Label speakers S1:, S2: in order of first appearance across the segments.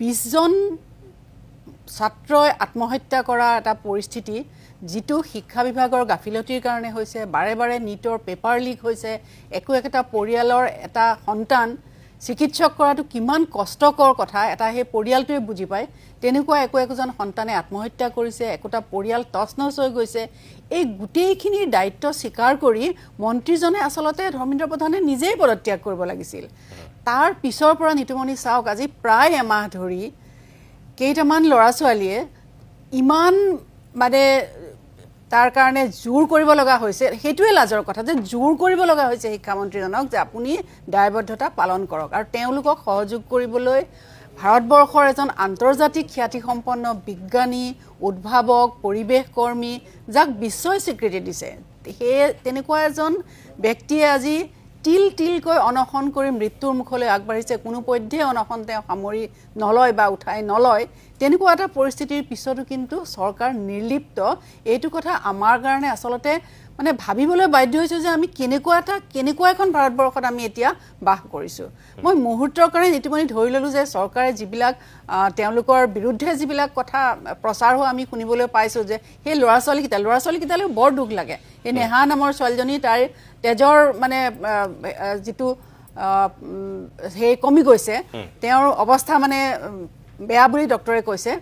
S1: 20জন ছাত্ৰই আত্মহত্যা কৰা এটা পৰিস্থিতি যিটো শিক্ষা বিভাগৰ গাফিলতিৰ কাৰণে হৈছে বাৰে বাৰে নিটৰ পেপাৰ লিক হৈছে একো একটা পৰিয়ালৰ এটা সন্তান চিকিৎসক কৰাটো কিমান কষ্টকৰ কথা এটা হে পৰিয়ালটোৱে বুজি পায় তেনেকুৱা একোজন সন্তানে আত্মহত্যা কৰিছে একোটা পৰিয়াল তছনছ হৈ গৈছে এই গুটেইখিনিৰ দায়িত্ব স্বীকাৰ কৰি মন্ত্ৰীজনে আসলতে ধৰ্মেন্দ্ৰ প্ৰধানে নিজেই পদত্যাগ কৰিব লাগিছিল তাৰ পিছৰ পৰা নিতুমণি চাওক আজি প্ৰায় এমাহ ধৰি কেইটামান লৰা ছোৱালীয়ে ইমান মানে তাৰ কাৰণে জোৰ কৰিব লগা হৈছে হেতুৱে লাজৰ কথা যে জোৰ কৰিব লগা হৈছে শিক্ষামন্ত্ৰীজনক যে আপুনি দায়বদ্ধতা পালন কৰক আৰু তেওঁলোকক সহযোগ কৰিবলৈ ভাৰতবৰ্ষৰ এজন আন্তৰ্জাতিক খ্যাতিসম্পন্ন বিজ্ঞানী উদ্ভাৱক পৰিৱেশ কৰ্মী যাক বিশ্বই স্বীকৃতি দিছে হে তেনেকুৱা এজন ব্যক্তিয়ে আজি তিল তিলকৈ অনশন কৰি মৃত্যুৰ মুখলৈ আগবাঢ়িছে কোনো পধ্যে অনশন তেওঁ সামৰি নলয় বা উঠাই নলয় তেনেকুৱা এটা পৰিস্থিতিৰ পিছতো কিন্তু চৰকাৰ নিৰ্লিপ্ত এইটো কথা আমাৰ কাৰণে আসলতে মানে ভাবিবলৈ বাধ্য হৈছে যে আমি কেনেকুৱা এখন ভাৰতবৰ্ষত আমি এতিয়া বাস কৰিছো মই মুহূৰ্তৰ কাৰণে নিতুমণি ধৰি ললো যে চৰকাৰে যিবিলাক তেওঁলোকৰ বিৰুদ্ধে যিবিলাক কথা প্ৰচাৰ হোৱা আমি শুনিবলৈ পাইছো যে সেই ল'ৰা ছোৱালীকেইটালৈ বৰ দুখ লাগে এই নেহা নামৰ ছোৱালীজনী তাই তেজৰ মানে যিটো সেই কমি গৈছে তেওঁৰ অৱস্থা মানে বেয়া বুলি ডক্টৰে কৈছে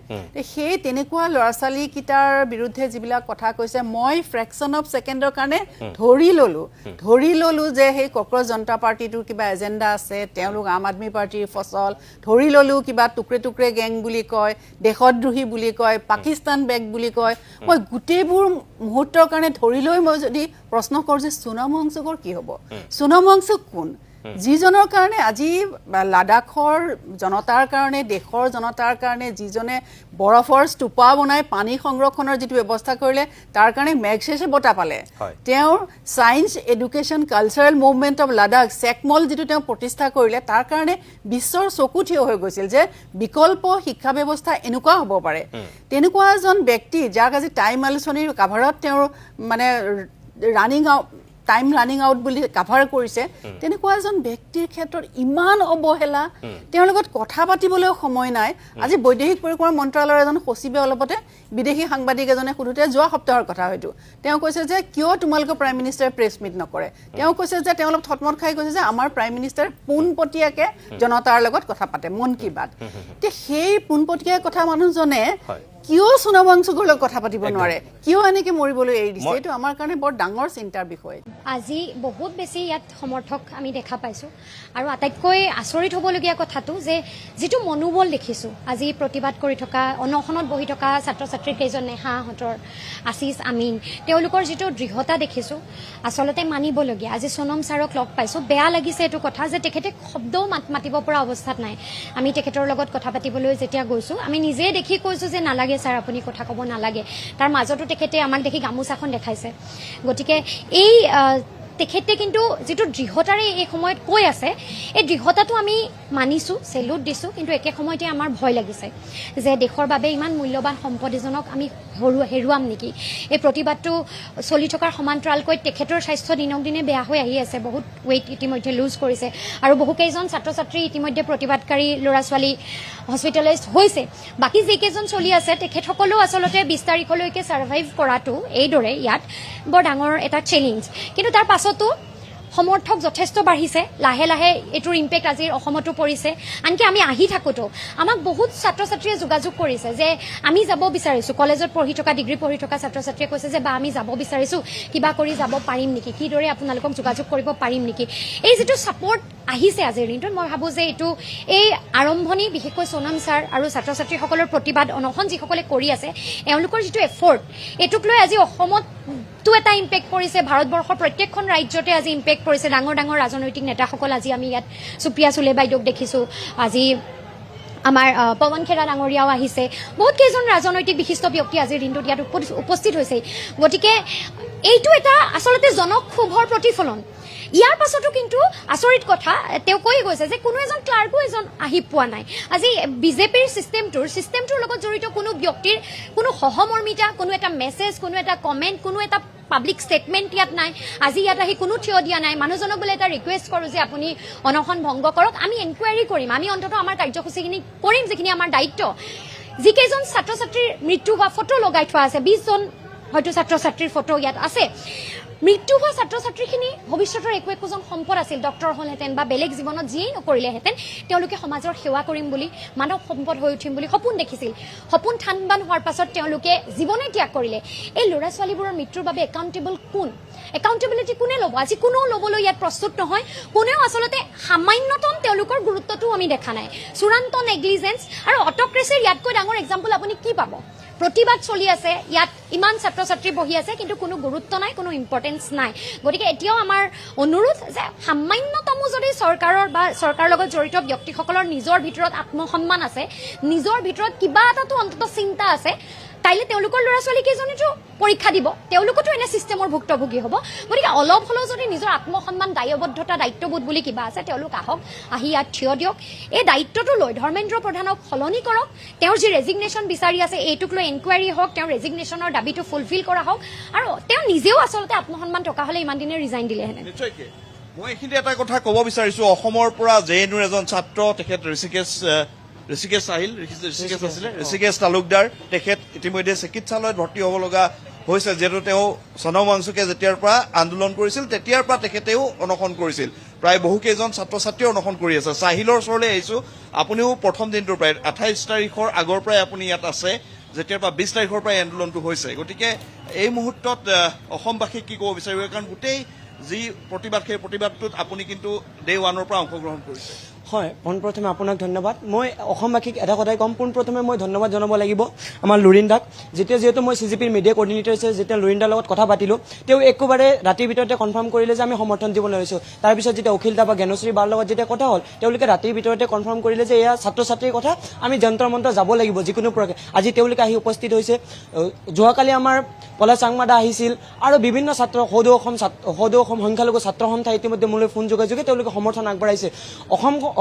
S1: সেই তেনেকুৱা ল'ৰা ছোৱালীকেইটাৰ বিৰুদ্ধে যিবিলাক কথা কৈছে মই ফ্ৰেকশন অফ সেকেন্ডৰ কাৰণে ধৰি ললো যে সেই কক্ৰজ জনতা পাৰ্টিটোৰ কিবা এজেন্ডা আছে তেওঁলোক আম আদমি পাৰ্টিৰ ফসল ধৰি ললো কিবা টুকৰে গেং বুলি কয় দেশদ্ৰোহী বুলি কয় পাকিস্তান বেগ বুলি কয় মই গুটেইবোৰ মুহূৰ্তৰ কাৰণে ধৰি লৈ মই যদি প্ৰশ্ন কৰো যে সোনম ৱাংচুকৰ কি হ'ব সোনম ৱাংচুক কোন যিজনৰ কাৰণে আজি লাডাখৰ জনতাৰ কাৰণে দেশৰ জনতাৰ কাৰণে যিজনে বৰফৰ স্তূপা বনাই পানী সংৰক্ষণৰ যিটো ব্যৱস্থা কৰিলে তাৰ কাৰণে মেগছেছে বঁটা পালে তেওঁৰ science education cultural movement of Ladakh SECMOL যিটো তেওঁ প্ৰতিষ্ঠা কৰিলে তাৰ কাৰণে বিশ্বৰ চকু থিয় হৈ গৈছিল যে বিকল্প শিক্ষা ব্যৱস্থা এনেকুৱা হ'ব পাৰে তেনেকুৱা এজন ব্যক্তি যাক আজি টাইম আলোচনীৰ কাভাৰত তেওঁৰ মানে টাইম ৰানিং আউট বুলি কাভাৰ কৰিছে তেনেকুৱা এজন ব্যক্তিৰ ক্ষেত্ৰত ইমান অবহেলা তেওঁৰ লগত কথা পাতিবলৈ সময় নাই আজি বৈদেশিক পৰিক্ৰমা মন্ত্ৰালয়ৰ এজন সচিবে অলপতে বিদেশী সাংবাদিক এজনে সুধুতে যোৱা সপ্তাহৰ কথা হয়তো তেওঁ কৈছে যে কিয় তোমালোকৰ প্ৰাইম মিনিষ্টাৰে প্ৰেছ মিট নকৰে তেওঁ কৈছে যে তেওঁ অলপ থটমট খাই কৈছে যে আমাৰ প্ৰাইম মিনিষ্টাৰে পোনপটীয়াকে জনতাৰ লগত কথা পাতে মন কি বাত তে সেই পোনপটীয়া কথা মানুহজনে কিয় সোনম ৱাংচুকৰ লগত কথা পাতিব নোৱাৰে কিয় এনেকে মৰিবলৈ এৰি দিছে এইটো আমাৰ কাৰণে বৰ ডাঙৰ চিন্তাৰ বিষয়
S2: আজি বহুত বেছি ইয়াত সমৰ্থক আমি দেখা পাইছো আৰু আটাইতকৈ আচৰিত হ'বলগীয়া কথাটো যে যিটো মনোবল দেখিছো আজি প্ৰতিবাদ কৰি থকা অনশনত বহি থকা ছাত্ৰ ছাত্ৰী কেইজন নেহাহঁতৰ আশিস আমিন তেওঁলোকৰ যিটো দৃঢ়তা দেখিছো আচলতে মানিবলগীয়া আজি সোনম ছাৰক লগ পাইছো বেয়া লাগিছে এইটো কথা যে তেখেতে শব্দও মাতিব পৰা অৱস্থাত নাই আমি তেখেতৰ লগত কথা পাতিবলৈ যেতিয়া গৈছো আমি নিজে দেখি কৈছো যে নালাগে স্যাৰ আপুনি কথা ক'ব নালাগে তাৰ মাজতো তেখেতে আমাক দেখি গামোচাখন দেখাইছে গতিকে এই তেখেতে কিন্তু যেটো দৃঢ়তাৰে এই সময়ত কৈ আছে এই দৃঢ়তাটো আমি মানিছো সেলুট দিছো কিন্তু একে সময়তে আমাৰ ভয় লাগিছে যে দেশৰ বাবে ইমান মূল্যবান সম্পদজনক আমি হেৰুৱাম নেকি এই প্ৰতিবাদটো চলি থকাৰ সমান্তৰালকৈ তেখেতৰ স্বাস্থ্য দিনক দিনে বেয়া হৈ আহি আছে বহুত ওয়েট ইতিমধ্যে লুজ কৰিছে আৰু বহু কেইজন ছাত্ৰ ছাত্ৰী ইতিমধ্যে প্ৰতিবাদকাৰী ল'ৰা ছোৱালী হস্পিটেলাইজড হৈছে বাকি যে কেইজন চলি আছে তেখেতসকলো আসলতে 20 তাৰিখলৈকে সাৰ্ভাইভ কৰাটো এইদৰে ইয়াত বৰ ডাঙৰ এটা চ্যালেঞ্জ কিন্তু তাৰ পাছতো সমৰ্থক যথেষ্ট বাঢ়িছে লাহে লাহে এটোৰ ইম্পেক্ট আজি অসমতো পৰিছে আনকি আমি আহি থাকোতো আমাক বহুত ছাত্ৰ ছাত্ৰীয়ে যোগাযোগ কৰিছে যে আমি যাব বিচাৰিছো কলেজত পঢ়ি থকা ডিগ্ৰী পঢ়ি থকা ছাত্ৰ ছাত্ৰীয়ে কৈছে যে বা আমি যাব বিচাৰিছো কিবা কৰি যাব পাৰিম নেকি কি দৰে আপোনালোকক যোগাযোগ কৰিব পাৰিম নেকি এই যেটো সাপোৰ্ট আহিছে আজিৰ দিনটোত মই ভাবো যে এটো এই আৰম্ভণি বিশেষকৈ সোনম ছাৰ আৰু ছাত্ৰ ছাত্ৰীসকলৰ প্ৰতিবাদ অনশন যিসকলে কৰি আছে এওঁলোকৰ যেটো এফৰ্ট এটোক লৈ আজি অসমত তো এটা ইম্পেক্ট পৰিছে ভাৰতবৰ্ষৰ প্ৰত্যেকখন ৰাজ্যতে আজি ইম্পেক্ট পৰিছে ডাঙৰ ডাঙৰ ৰাজনৈতিক নেতাসকল আজি আমি ইয়াত সুপ্ৰিয়া সুলে বাইদেউক দেখিছো আজি আমাৰ পৱন খেৰা ডাঙৰীয়াও আহিছে বহুত কেইজন ৰাজনৈতিক বিশিষ্ট ব্যক্তি আজিৰ দিনটোত ইয়াত উপস্থিত হৈছে গতিকে এইটো এটা আসলতে জনক্ষোভৰ প্ৰতিফলন ইয়াৰ পাছতো কিন্তু আচৰিত কথা তেওঁ কৈ গৈছে যে কোনো এজন ক্লাৰ্কো এজন আহি পোৱা নাই আজি বিজেপিৰ সিস্টেমটোৰ লগত জড়িত কোনো ব্যক্তিৰ কোনো সহমৰ্মিতা কোনো এটা মেছেজ কোনো এটা কমেন্ট কোনো এটা পাব্লিক ষ্টেটমেণ্ট ইয়াত নাই আজি ইয়াত আহি কোনো থিয় দিয়া নাই মানুহজনক বোলে এটা ৰিকুৱেষ্ট কৰোঁ যে আপুনি অনশন ভংগ কৰক আমি এনকুৱাৰী কৰিম আমি অন্ততঃ আমাৰ কাৰ্যসূচীখিনি কৰিম যিখিনি আমাৰ দায়িত্ব যিকেইজন ছাত্ৰ ছাত্ৰীৰ মৃত্যু হোৱা ফটো লগাই থোৱা আছে 20জন হয়তো ছাত্ৰ ছাত্ৰীৰ ফটো ইয়াত আছে মৃত্যু হোৱা ছাত্ৰ ছাত্ৰীখিনি ভৱিষ্যতৰ একোজন সম্পদ আছিল ডক্টৰ হ'লহেঁতেন বা বেলেগ জীৱনত যিয়েই নকৰিলেহেঁতেন তেওঁলোকে সমাজৰ সেৱা কৰিম বুলি মানৱ সম্পদ হৈ উঠিম বুলি সপোন দেখিছিল সপোন ঠানবান হোৱাৰ পাছত তেওঁলোকে জীৱনে ত্যাগ কৰিলে এই ল'ৰা ছোৱালীবোৰৰ মৃত্যুৰ বাবে একাউণ্টেবল কোন একাউণ্টেবিলিটি কোনে ল'ব আজি কোনেও ল'বলৈ ইয়াত প্ৰস্তুত নহয় কোনেও আচলতে সামান্যতম তেওঁলোকৰ গুৰুত্বটো আমি দেখা নাই চূড়ান্ত নেগলিজেঞ্চ আৰু অট'ক্ৰেচিৰ ইয়াতকৈ ডাঙৰ এক্সাম্পল আপুনি কি পাব প্ৰতিবাদ চলি আছে ইয়াত ইমান ছাত্ৰ ছাত্ৰী বহি আছে কিন্তু কোনো গুৰুত্ব নাই কোনো ইম্পৰ্টেঞ্চ নাই গতিকে এতিয়াও আমাৰ অনুৰোধ যে সামান্যতমো যদি চৰকাৰৰ বা চৰকাৰৰ লগত জড়িত ব্যক্তিসকলৰ নিজৰ ভিতৰত আত্মসন্মান আছে নিজৰ ভিতৰত কিবা এটাতো অন্ততঃ চিন্তা আছে কাইলৈ তেওঁলোকৰ ল'ৰা ছোৱালী কেইজনেতো পৰীক্ষা দিব তেওঁলোকতো এনে ছিষ্টেমৰ ভুক্তভোগী হ'ব গতিকে অলপ হ'লেও যদি নিজৰ আত্মসন্মান দায়বদ্ধতা দায়িত্ববোধ বুলি কিবা আছে তেওঁলোক আহক আহি ইয়াত থিয় দিয়ক এই দায়িত্বটো লৈ ধৰ্মেন্দ্ৰ প্ৰধানক সলনি কৰক তেওঁৰ যি ৰেজিগনেশ্যন বিচাৰি আছে এইটোক লৈ এনকুৱাৰী হওক তেওঁৰ ৰেজিগনেশ্যনৰ দাবীটো ফুলফিল কৰা হওক আৰু তেওঁ নিজেও আচলতে আত্মসন্মান থকা হ'লে ইমান দিনে ৰিজাইন দিলেহেঁতেন
S3: নিশ্চয়কৈ মই এইখিনি এটা কথা ক'ব বিচাৰিছোঁ অসমৰ পৰা JNUৰ এজন ছাত্ৰ তেখেত ঋষিকেশ আছিলে ঋষিকেশ তালুকদাৰ তেখেত ইতিমধ্যে চিকিৎসালয়ত ভৰ্তি হ'ব লগা হৈছে যিহেতু তেওঁ সোণম ৱাংচুকে যেতিয়াৰ পৰা আন্দোলন কৰিছিল তেতিয়াৰ পৰা তেখেতেও অনশন কৰিছিল প্ৰায় বহুকেইজন ছাত্ৰ ছাত্ৰীয়ে অনশন কৰি আছে চাহিলৰ ওচৰলৈ আহিছোঁ আপুনিও প্ৰথম দিনটোৰ পৰাই 28 তাৰিখৰ আগৰ পৰাই আপুনি ইয়াত আছে যেতিয়াৰ পৰা 20 তাৰিখৰ পৰাই আন্দোলনটো হৈছে গতিকে এই মুহূৰ্তত অসমবাসীক কি ক'ব বিচাৰিব কাৰণ গোটেই যি প্ৰতিবাদ সেই প্ৰতিবাদটোত আপুনি কিন্তু ডে 1ৰ পৰা অংশগ্ৰহণ কৰিছে
S4: হয় পোনপ্ৰথমে আপোনাক ধন্যবাদ মই অসমবাসীক এটা কথাই ক'ম পোনপ্ৰথমে মই ধন্যবাদ জনাব লাগিব আমাৰ লুৰিণদাক যিহেতু মই CGPৰ মিডিয়া কৰ্ডিনেটৰ আছে যেতিয়া লুৰিণদাৰ লগত কথা পাতিলোঁ তেওঁ একেবাৰে ৰাতিৰ ভিতৰতে কনফাৰ্ম কৰিলে যে আমি সমৰ্থন দিব নোৱাৰিছোঁ তাৰপিছত যেতিয়া অখিলতা বা জ্ঞানশ্ৰী বাৰ লগত যেতিয়া কথা হ'ল তেওঁলোকে ৰাতিৰ ভিতৰতে কনফাৰ্ম কৰিলে যে এয়া ছাত্ৰ ছাত্ৰীৰ কথা আমি যন্ত্ৰ মন্ত্ৰ যাব লাগিব যিকোনো প্ৰকাৰে আজি তেওঁলোকে আহি উপস্থিত হৈছে যোৱাকালি আমাৰ পলাশ চাংমাদা আহিছিল আৰু বিভিন্ন ছাত্ৰ সদৌ অসম সংখ্যালঘু ছাত্ৰ সন্থা ইতিমধ্যে মোলৈ ফোন যোগাযোগে তেওঁলোকে সমৰ্থন আগবঢ়াইছে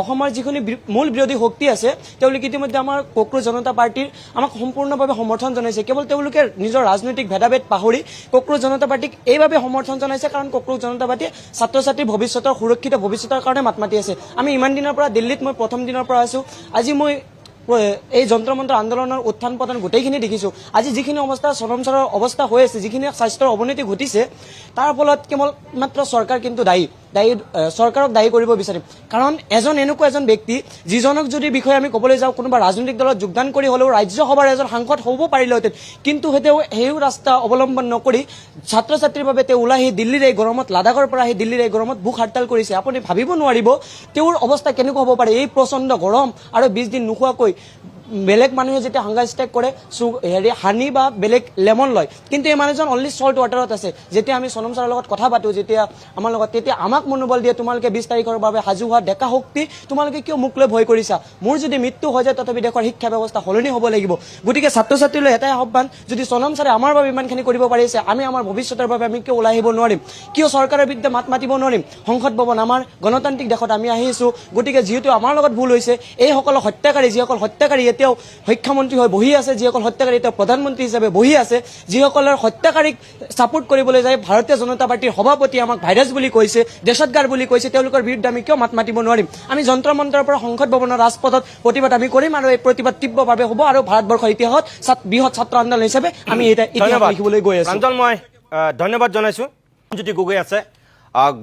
S4: অসমৰ যিখিনি মূল বিৰোধী শক্তি আছে তেওঁলোকে ইতিমধ্যে আমাৰ কক্ৰোচ জনতা পাৰ্টীৰ আমাক সম্পূৰ্ণভাৱে সমৰ্থন জনাইছে কেৱল তেওঁলোকে নিজৰ ৰাজনৈতিক ভেদাভেদ পাহৰি কক্ৰোচ জনতা পাৰ্টীক এইভাবে সমৰ্থন জনাইছে কাৰণ কক্ৰোচ জনতা পাৰ্টীয়ে ছাত্ৰ ছাত্ৰীৰ ভৱিষ্যতৰ সুৰক্ষিত ভৱিষ্যতৰ কাৰণে মাত মাতি আছে আমি ইমান দিনৰ পৰা দিল্লীত মই প্ৰথম দিনৰ পৰা আছোঁ আজি মই এই যন্ত্ৰ মন্ত্ৰ আন্দোলনৰ উত্থান পতন গোটেইখিনি দেখিছোঁ আজি যিখিনি অৱস্থা সোণম ছাৰৰ অৱস্থা হৈ আছে যিখিনি স্বাস্থ্যৰ অৱনতি ঘটিছে তাৰ ফলত কেৱল মাত্ৰ চৰকাৰ কিন্তু চৰকাৰক দায়ী কৰিব বিচাৰিম কাৰণ এনেকুৱা এজন ব্যক্তি যিজনক যদি বিষয়ে আমি ক'বলৈ যাওঁ কোনোবা ৰাজনৈতিক দলত যোগদান কৰি হ'লেও ৰাজ্যসভাৰ এজন সাংসদ হ'ব পাৰিলেহেঁতেন কিন্তু সেই ৰাস্তা অৱলম্বন নকৰি ছাত্ৰ ছাত্ৰীৰ বাবে তেওঁ ওলাই আহি দিল্লীৰ এই গৰমত লাডাখৰ পৰা আহি দিল্লীৰ এই গৰমত ভোক হৰতাল কৰিছে আপুনি ভাবিব নোৱাৰিব তেওঁৰ অৱস্থা কেনেকুৱা হ'ব পাৰে এই প্ৰচণ্ড গৰম আৰু 20 দিন নোখোৱাকৈ বেলেগ মানুহে যেতিয়া হাংগাৰ ষ্ট্ৰাইক কৰে হানি বা বেলেগ লেমন লয় কিন্তু এই মানুহজন অনলি সল্ট ৱাটাৰত আছে যেতিয়া আমি সোণম ছাৰৰ লগত কথা পাতোঁ যেতিয়া আমাৰ লগত তেতিয়া আমাক মনোবল দিয়ে তোমালোকে 20 তাৰিখৰ বাবে সাজু হোৱা ডেকা শক্তি তোমালোকে কিয় মোক লৈ ভয় কৰিছা মোৰ যদি মৃত্যু হৈ যায় তথাপি দেশৰ শিক্ষা ব্যৱস্থা সলনি হ'ব লাগিব গতিকে ছাত্ৰ ছাত্ৰীলৈ এটাই আহ্বান যদি সোণম ছাৰে আমাৰ বাবে ইমানখিনি কৰিব পাৰিছে আমি আমাৰ ভৱিষ্যতৰ বাবে আমি কিয় ওলাই আহিব নোৱাৰিম কিয় চৰকাৰৰ বিৰুদ্ধে মাত মাতিব নোৱাৰিম সংসদ ভৱন আমাৰ গণতান্ত্ৰিক দেশত আমি আহিছোঁ গতিকে যিহেতু আমাৰ লগত ভুল হৈছে এইসকল হত্যাকাৰী যিসকল হত্যাকাৰী এতিয়াও শিক্ষামন্ত্ৰী হৈ বহি আছে যিসকল হত্যাকাৰী এতিয়া প্ৰধানমন্ত্ৰী হিচাপে বহি আছে যিসকলৰ হত্যাকাৰীক ছাপোৰ্ট কৰিবলৈ যায় ভাৰতীয় জনতা পাৰ্টীৰ সভাপতি আমাক ভাইৰাছ বুলি কৈছে দেশতগাৰ বুলি কৈছে তেওঁলোকৰ বিৰুদ্ধে আমি কিয় মাত মাতিব নোৱাৰিম আমি যন্ত্ৰ মন্ত্ৰৰ পৰা সংসদ ভৱনৰ ৰাজপথত প্ৰতিবাদ আমি কৰিম আৰু এই প্ৰতিবাদ তীব্ৰভাৱে হ'ব আৰু ভাৰতবৰ্ষৰ ইতিহাসত বৃহৎ ছাত্ৰ আন্দোলন হিচাপে আমি এটা ইতিহাস লিখিবলৈ গৈ আছোঁ
S5: প্ৰাঞ্জল মই ধন্যবাদ জনাইছোঁ যদি গগৈ আছে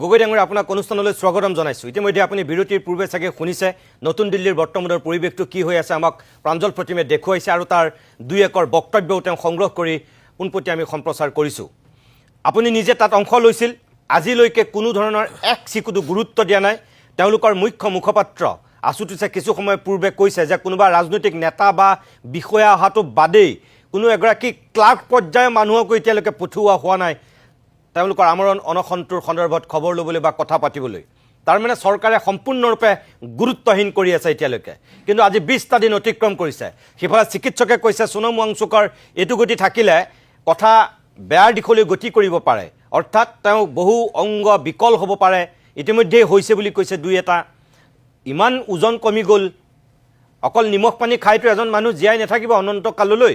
S5: গগৈ ডাঙৰীয়া আপোনাক অনুষ্ঠানলৈ স্বাগতম জনাইছোঁ ইতিমধ্যে আপুনি বিৰতিৰ পূৰ্বে চাগে শুনিছে নতুন দিল্লীৰ বৰ্তমানৰ পৰিৱেশটো কি হৈ আছে আমাক প্ৰাঞ্জল প্ৰতিমে দেখুৱাইছে আৰু তাৰ 2-1 বক্তব্যও তেওঁ সংগ্ৰহ কৰি পোনপটীয়া আমি সম্প্ৰচাৰ কৰিছোঁ আপুনি নিজে তাত অংশ লৈছিল আজিলৈকে কোনো ধৰণৰ এক চিকুটো গুৰুত্ব দিয়া নাই তেওঁলোকৰ মুখ্য মুখপাত্ৰ আছুতোষে কিছু সময় পূৰ্বে কৈছে যে কোনোবা ৰাজনৈতিক নেতা বা বিষয়া অহাটো বাদেই কোনো এগৰাকী ক্লাৰ্ক পৰ্যায়ৰ মানুহকো এতিয়ালৈকে পঠোৱা হোৱা নাই তেওঁলোকৰ আমৰণ অনশনটোৰ সন্দৰ্ভত খবৰ ল'বলৈ বা কথা পাতিবলৈ তাৰমানে চৰকাৰে সম্পূৰ্ণৰূপে গুৰুত্বহীন কৰি আছে এতিয়ালৈকে কিন্তু আজি 20টা দিন অতিক্ৰম কৰিছে সিফালে চিকিৎসকে কৈছে সোণম ৱাংচুকৰ এইটো গতি থাকিলে কথা বেয়াৰ দিশলৈ গতি কৰিব পাৰে অৰ্থাৎ তেওঁ বহু অংগ বিকল হ'ব পাৰে ইতিমধ্যেই হৈছে বুলি কৈছে 2-এটা ইমান ওজন কমি গ'ল অকল নিমখ পানী খাইতো এজন মানুহ জীয়াই নাথাকিব অনন্ত কাললৈ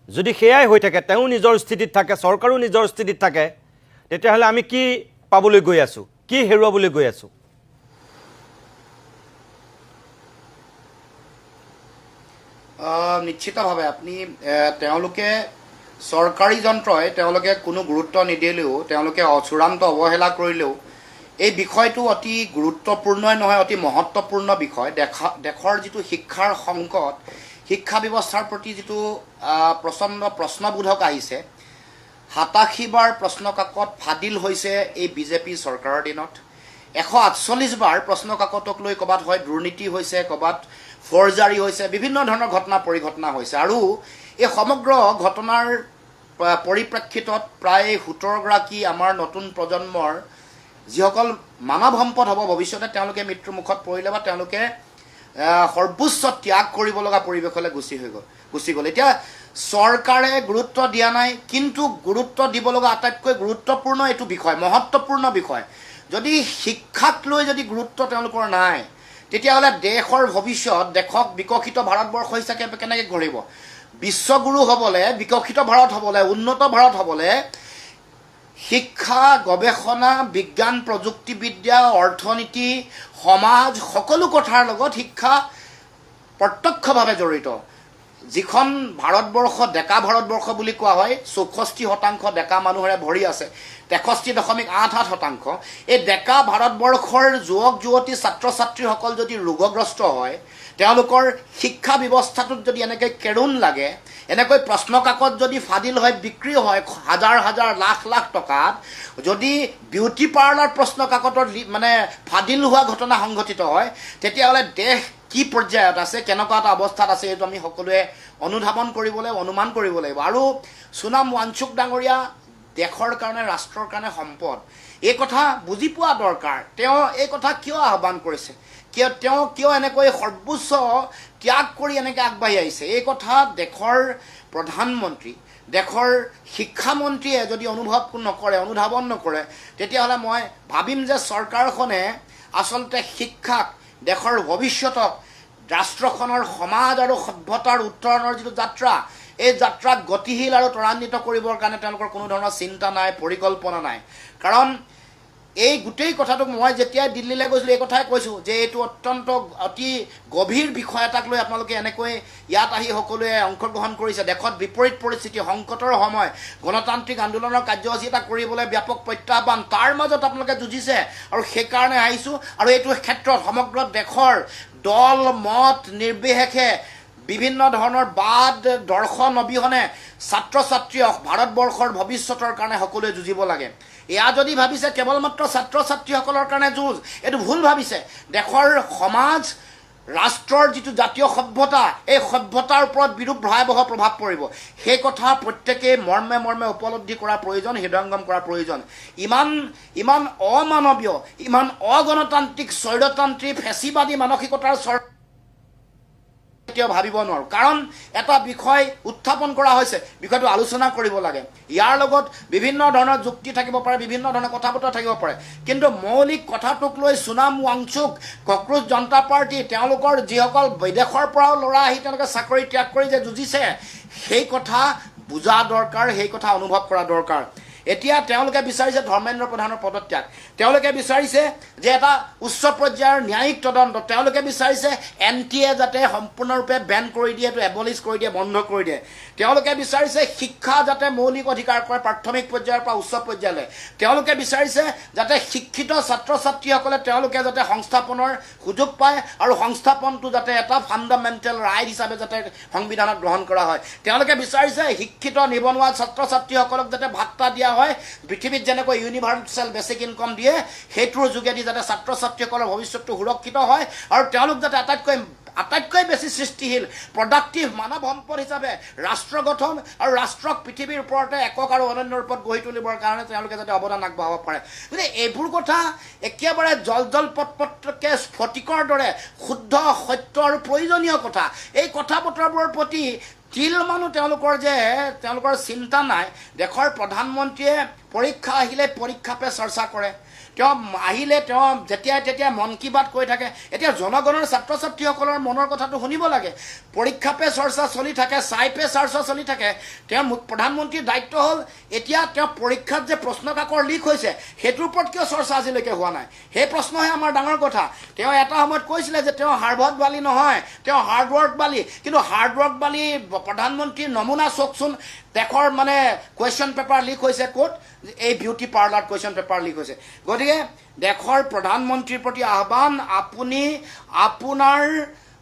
S5: যদি সেয়াই হৈ থাকে, তেওঁ নিজৰ স্থিতিত থাকে, চৰকাৰো নিজৰ স্থিতিত থাকে, তেতিয়াহ'লে আমি কি পাবলৈ গৈ আছোঁ, কি হেৰুৱাবলৈ গৈ আছোঁ?
S6: নিশ্চিতভাৱে আপুনি তেওঁলোকে চৰকাৰী যন্ত্ৰই তেওঁলোকে কোনো গুৰুত্ব নিদিলেও, তেওঁলোকে চূড়ান্ত অৱহেলা কৰিলেও এই বিষয়টো অতি গুৰুত্বপূৰ্ণই নহয়, অতি মহত্বপূৰ্ণ বিষয়। দেশৰ যিটো শিক্ষাৰ সংকট, শিক্ষা ব্যৱস্থাৰ প্ৰতি যিটো প্ৰচণ্ড প্ৰশ্নবোধক আহিছে, 87 বাৰ প্ৰশ্নকাকত ফাদিল হৈছে এই বিজেপি চৰকাৰৰ দিনত। 148 বাৰ প্ৰশ্নকাকতক লৈ ক'ৰবাত হয় দুৰ্নীতি হৈছে, ক'ৰবাত ফৰ্জাৰী হৈছে, বিভিন্ন ধৰণৰ ঘটনা পৰিঘটনা হৈছে। আৰু এই সমগ্ৰ ঘটনাৰ পৰিপ্ৰেক্ষিতত প্ৰায় 17গৰাকী আমাৰ নতুন প্ৰজন্মৰ যিসকল মানৱ সম্পদ হ'ব ভৱিষ্যতে, তেওঁলোকে মৃত্যুমুখত পৰিলে বা তেওঁলোকে সৰ্বোচ্চ ত্যাগ কৰিব লগা পৰিৱেশলৈ গুচি গ'ল। এতিয়া চৰকাৰে গুৰুত্ব দিয়া নাই, কিন্তু গুৰুত্ব দিব লগা আটাইতকৈ গুৰুত্বপূৰ্ণ এইটো বিষয়, মহত্বপূৰ্ণ বিষয়। যদি শিক্ষাক লৈ যদি গুৰুত্ব তেওঁলোকৰ নাই, তেতিয়াহ'লে দেশৰ ভৱিষ্যত, দেশক বিকশিত ভাৰতবৰ্ষ হিচাপে কেনেকৈ গঢ়িব? বিশ্বগুৰু হ'বলৈ, বিকশিত ভাৰত হ'বলৈ, উন্নত ভাৰত হ'বলৈ শিক্ষা, গৱেষণা, বিজ্ঞান, প্ৰযুক্তিবিদ্যা, অৰ্থনীতি, সমাজ, সকলো কথাৰ লগত শিক্ষা প্ৰত্যক্ষভাৱে জড়িত। যিখন ভাৰতবৰ্ষ ডেকা ভাৰতবৰ্ষ বুলি কোৱা হয়, 64% ডেকা মানুহেৰে ভৰি আছে, 63.88%। এই ডেকা ভাৰতবৰ্ষৰ যুৱক যুৱতী, ছাত্ৰ ছাত্ৰীসকল যদি ৰোগগ্ৰস্ত হয়, তেওঁলোকৰ শিক্ষা ব্যৱস্থাটোত যদি এনেকৈ কেৰুণ লাগে, এনেকৈ প্ৰশ্নকাকত যদি ফাদিল হয়, বিক্ৰী হয় হাজাৰ হাজাৰ লাখ লাখ টকাত, যদি বিউটি পাৰ্লাৰ প্ৰশ্নকাকতৰ মানে ফাদিল হোৱা ঘটনা সংঘটিত হয়, তেতিয়াহ'লে দেশ কি পৰ্যায়ত আছে, কেনেকুৱা এটা অৱস্থাত আছে, এইটো আমি সকলোৱে অনুধাৱন কৰিব লাগিব, অনুমান কৰিব লাগিব। আৰু সোণাম ৱাংচুক ডাঙৰীয়া দেশৰ কাৰণে, ৰাষ্ট্ৰৰ কাৰণে সম্পদ, এই কথা বুজি পোৱা দৰকাৰ। তেওঁ এই কথা কিয় আহ্বান কৰিছে, তেওঁ কিয় এনেকৈ সৰ্বোচ্চ ত্যাগ কৰি এনেকৈ আগবাঢ়ি আহিছে, এই কথা দেশৰ প্ৰধানমন্ত্ৰী, দেশৰ শিক্ষামন্ত্ৰীয়ে যদি অনুধাৱন নকৰে, তেতিয়াহ'লে মই ভাবিম যে চৰকাৰখনে আচলতে শিক্ষাক, দেশৰ ভৱিষ্যতক, ৰাষ্ট্ৰখনৰ সমাজ আৰু সভ্যতাৰ উত্তৰণৰ যিটো যাত্ৰা, এই যাত্ৰাক গতিশীল আৰু ত্বৰান্বিত কৰিবৰ কাৰণে তেওঁলোকৰ কোনো ধৰণৰ চিন্তা নাই, পৰিকল্পনা নাই। কাৰণ এই গোটেই কথাটোক মই যেতিয়া দিল্লীলৈ গৈছিলোঁ, এই কথাই কৈছোঁ যে এইটো অত্যন্ত অতি গভীৰ বিষয় এটাক লৈ আপোনালোকে এনেকৈ ইয়াত আহি সকলোৱে অংশগ্ৰহণ কৰিছে। দেশত বিপৰীত পৰিস্থিতি, সংকটৰ সময়, গণতান্ত্ৰিক আন্দোলনৰ কাৰ্যসূচী এটা কৰিবলৈ ব্যাপক প্ৰত্যাহ্বান, তাৰ মাজত আপোনালোকে যুঁজিছে আৰু সেইকাৰণে আহিছোঁ। আৰু এইটো ক্ষেত্ৰত সমগ্ৰ দেশৰ দল মত নিৰ্বিশেষে, বিভিন্ন ধৰণৰ বাদ দৰ্শন অবিহনে ছাত্ৰ ছাত্ৰীক ভাৰতবৰ্ষৰ ভৱিষ্যতৰ কাৰণে সকলোৱে যুঁজিব লাগে। এয়া যদি ভাবিছে কেৱল মাত্ৰ ছাত্ৰ ছাত্ৰীসকলৰ কাৰণে যুঁজ, এইটো ভুল ভাবিছে। দেশৰ সমাজ, ৰাষ্ট্ৰৰ যিটো জাতীয় সভ্যতা, এই সভ্যতাৰ ওপৰত বিৰূপ ভয়াৱহ প্ৰভাৱ পৰিব। সেই কথা প্ৰত্যেকেই মৰ্মে মৰ্মে উপলব্ধি কৰাৰ প্ৰয়োজন, হৃদয়ংগম কৰাৰ প্ৰয়োজন। ইমান অমানৱীয়, ইমান অগণতান্ত্ৰিক, স্বৈৰতান্ত্ৰিক, ফেচিবাদী মানসিকতাৰ কেতিয়াও ভাবিব নোৱাৰোঁ। কাৰণ এটা বিষয় উত্থাপন কৰা হৈছে, বিষয়টো আলোচনা কৰিব লাগে। ইয়াৰ লগত বিভিন্ন ধৰণৰ যুক্তি থাকিব পাৰে, বিভিন্ন ধৰণৰ কথা বতৰা থাকিব পাৰে, কিন্তু মৌলিক কথাটোক লৈ সোণাম ৱাংচুক, কক্ৰোচ জনতা পাৰ্টি, তেওঁলোকৰ যিসকল বিদেশৰ পৰাও ল'ৰা আহি তেওঁলোকে চাকৰি ত্যাগ কৰি যে যুঁজিছে, সেই কথা বুজা দৰকাৰ, সেই কথা অনুভৱ কৰা দৰকাৰ। এতিয়া তেওঁলোকে বিচাৰিছে ধৰ্মেন্দ্ৰ প্ৰধানৰ পদত্যাগ, তেওঁলোকে বিচাৰিছে যে এটা উচ্চ পৰ্যায়ৰ ন্যায়িক তদন্ত, তেওঁলোকে বিচাৰিছে NTA যাতে সম্পূৰ্ণৰূপে বেন কৰি দিয়ে, এইটো এবলিছ কৰি দিয়ে, বন্ধ কৰি দিয়ে। তেওঁলোকে বিচাৰিছে শিক্ষা যাতে মৌলিক অধিকাৰ কৰে প্ৰাথমিক পৰ্যায়ৰ পৰা উচ্চ পৰ্যায়লৈ। তেওঁলোকে বিচাৰিছে যাতে শিক্ষিত ছাত্ৰ ছাত্ৰীসকলে তেওঁলোকে যাতে সংস্থাপনৰ সুযোগ পায় আৰু সংস্থাপনটো যাতে এটা ফাণ্ডামেণ্টেল ৰাইট হিচাপে যাতে সংবিধানত গ্ৰহণ কৰা হয়। তেওঁলোকে বিচাৰিছে শিক্ষিত নিবনুৱা ছাত্ৰ ছাত্ৰীসকলক যাতে ভাত্তা দিয়া হয়, পৃথিৱীত যেনেকৈ ইউনিভাৰ্চেল বেচিক ইনকম দিয়ে, সেইটোৰ যোগেদি যাতে ছাত্ৰ ছাত্ৰীসকলৰ ভৱিষ্যতটো সুৰক্ষিত হয় আৰু তেওঁলোক যাতে আটাইতকৈ বেছি সৃষ্টিশীল, প্ৰডাক্টিভ মানৱ সম্পদ হিচাপে ৰাষ্ট্ৰ গঠন আৰু ৰাষ্ট্ৰক পৃথিৱীৰ ওপৰতে একক আৰু অনন্য ৰূপত গঢ়ি তুলিবৰ কাৰণে তেওঁলোকে যাতে অৱদান আগবঢ়াব পাৰে। গতিকে এইবোৰ কথা একেবাৰে জল পটকে স্ফটিকৰ দৰে শুদ্ধ, সত্য আৰু প্ৰয়োজনীয় কথা। এই কথা বতৰাবোৰৰ প্ৰতি তিল মানুহ তেওঁলোকৰ চিন্তা নাই। দেশৰ প্ৰধানমন্ত্ৰীয়ে পৰীক্ষা আহিলে পৰীক্ষা পে চৰ্চা কৰে, তেওঁ আহিলে তেওঁ যেতিয়াই তেতিয়াই মন কী বাত কৈ থাকে। এতিয়া জনগণৰ ছাত্ৰ ছাত্ৰীসকলৰ মনৰ কথাটো শুনিব লাগে। পৰীক্ষা পে চৰ্চা চলি থাকে, চাই পে চৰ্চা চলি থাকে। তেওঁ প্ৰধানমন্ত্ৰীৰ দায়িত্ব হ'ল এতিয়া তেওঁ পৰীক্ষাত যে প্ৰশ্ন কাকত লিক হৈছে সেইটোৰ ওপৰত কিয় চৰ্চা আজিলৈকে হোৱা নাই, সেই প্ৰশ্নহে আমাৰ ডাঙৰ কথা। তেওঁ এটা সময়ত কৈছিলে যে তেওঁ হাৰ্ভাৰ্ড বালি নহয়, তেওঁ হাৰ্ডৱৰ্ক বালি। কিন্তু হাৰ্ডৱৰ্ক বালি প্ৰধানমন্ত্ৰীৰ নমুনা চাওকচোন। দেশৰ মানে কুৱেশ্যন পেপাৰ লিক হৈছে ক'ত? এই বিউটি পাৰ্লাৰত কুৱেশ্যন পেপাৰ লিক হৈছে। গতিকে দেশৰ প্ৰধানমন্ত্ৰীৰ প্ৰতি আহ্বান, আপুনি আপোনাৰ